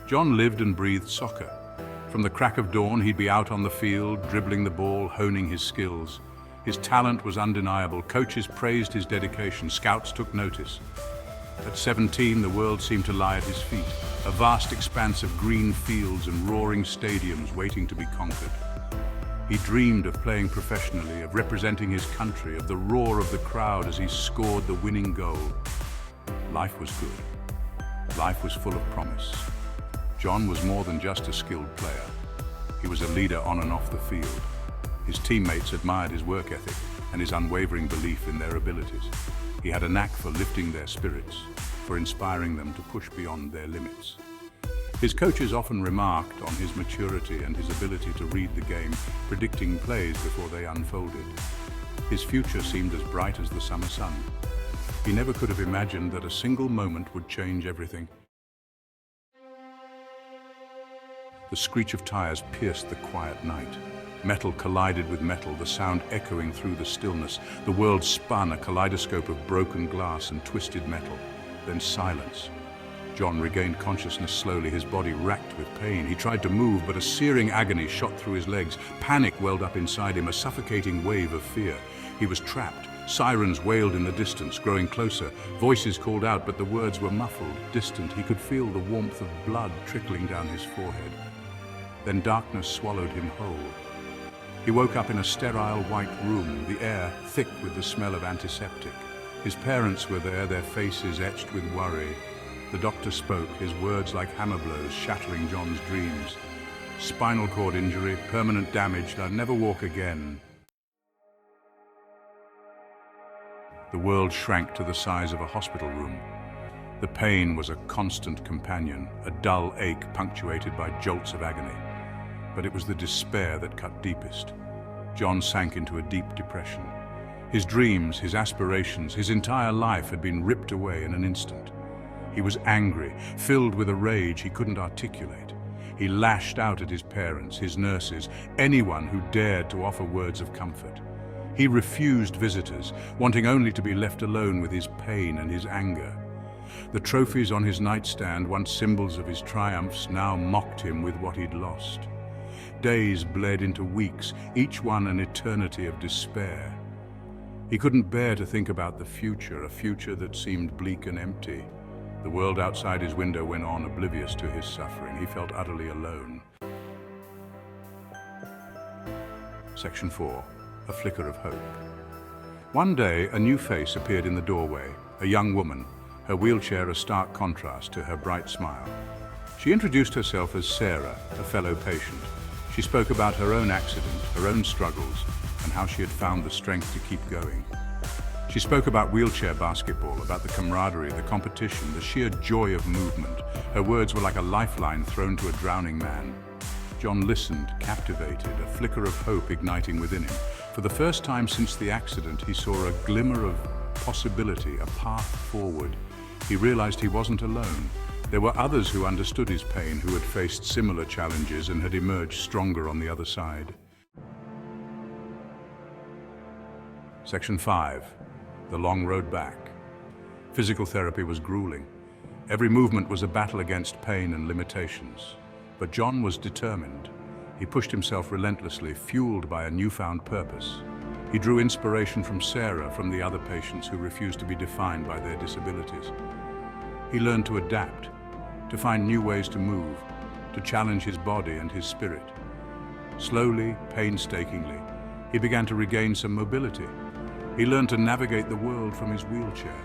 John lived and breathed soccer. From the crack of dawn, he'd be out on the field, dribbling the ball, honing his skills. His talent was undeniable. Coaches praised his dedication. Scouts took notice. At 17, the world seemed to lie at his feet, a vast expanse of green fields and roaring stadiums waiting to be conquered. He dreamed of playing professionally, of representing his country, of the roar of the crowd as he scored the winning goal. Life was good. Life was full of promise. John was more than just a skilled player. He was a leader on and off the field. His teammates admired his work ethic and his unwavering belief in their abilities. He had a knack for lifting their spirits, for inspiring them to push beyond their limits. His coaches often remarked on his maturity and his ability to read the game, predicting plays before they unfolded. His future seemed as bright as the summer sun. He never could have imagined that a single moment would change everything. The screech of tires pierced the quiet night. Metal collided with metal, the sound echoing through the stillness. The world spun, a kaleidoscope of broken glass and twisted metal. Then silence. John regained consciousness slowly, his body racked with pain. He tried to move, but a searing agony shot through his legs. Panic welled up inside him, a suffocating wave of fear. He was trapped. Sirens wailed in the distance, growing closer. Voices called out, but the words were muffled, distant. He could feel the warmth of blood trickling down his forehead. Then darkness swallowed him whole. He woke up in a sterile white room, the air thick with the smell of antiseptic. His parents were there, their faces etched with worry. The doctor spoke, his words like hammer blows, shattering John's dreams. Spinal cord injury, permanent damage, I'll never walk again. The world shrank to the size of a hospital room. The pain was a constant companion, a dull ache punctuated by jolts of agony. But it was the despair that cut deepest. John sank into a deep depression. His dreams, his aspirations, his entire life had been ripped away in an instant. He was angry, filled with a rage he couldn't articulate. He lashed out at his parents, his nurses, anyone who dared to offer words of comfort. He refused visitors, wanting only to be left alone with his pain and his anger. The trophies on his nightstand, once symbols of his triumphs, now mocked him with what he'd lost. Days bled into weeks, each one an eternity of despair. He couldn't bear to think about the future, a future that seemed bleak and empty. The world outside his window went on, oblivious to his suffering. He felt utterly alone. Section 4. A flicker of hope. One day, a new face appeared in the doorway, a young woman, her wheelchair a stark contrast to her bright smile. She introduced herself as Sarah, a fellow patient. She spoke about her own accident, her own struggles, and how she had found the strength to keep going. She spoke about wheelchair basketball, about the camaraderie, the competition, the sheer joy of movement. Her words were like a lifeline thrown to a drowning man. John listened, captivated, a flicker of hope igniting within him. For the first time since the accident, he saw a glimmer of possibility, a path forward. He realized he wasn't alone. There were others who understood his pain, who had faced similar challenges and had emerged stronger on the other side. Section 5. The long road back. Physical therapy was grueling. Every movement was a battle against pain and limitations. But John was determined. He pushed himself relentlessly, fueled by a newfound purpose. He drew inspiration from Sarah, from the other patients who refused to be defined by their disabilities. He learned to adapt, to find new ways to move, to challenge his body and his spirit. Slowly, painstakingly, he began to regain some mobility. He learned to navigate the world from his wheelchair.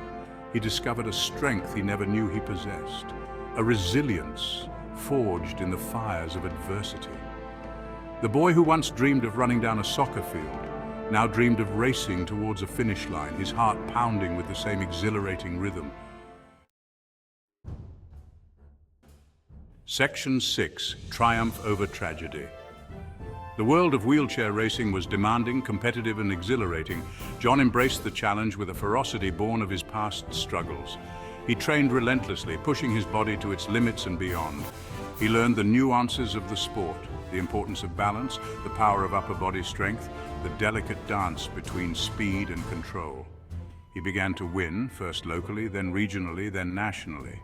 He discovered a strength he never knew he possessed, a resilience forged in the fires of adversity. The boy who once dreamed of running down a soccer field now dreamed of racing towards a finish line, his heart pounding with the same exhilarating rhythm. Section 6. Triumph over tragedy. The world of wheelchair racing was demanding, competitive, and exhilarating. John embraced the challenge with a ferocity born of his past struggles. He trained relentlessly, pushing his body to its limits and beyond. He learned the nuances of the sport, the importance of balance, the power of upper body strength, the delicate dance between speed and control. He began to win, first locally, then regionally, then nationally.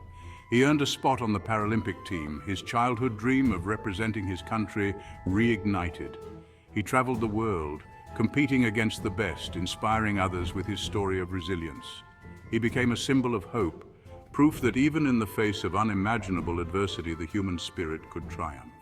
He earned a spot on the Paralympic team, his childhood dream of representing his country reignited. He traveled the world, competing against the best, inspiring others with his story of resilience. He became a symbol of hope, proof that even in the face of unimaginable adversity, the human spirit could triumph.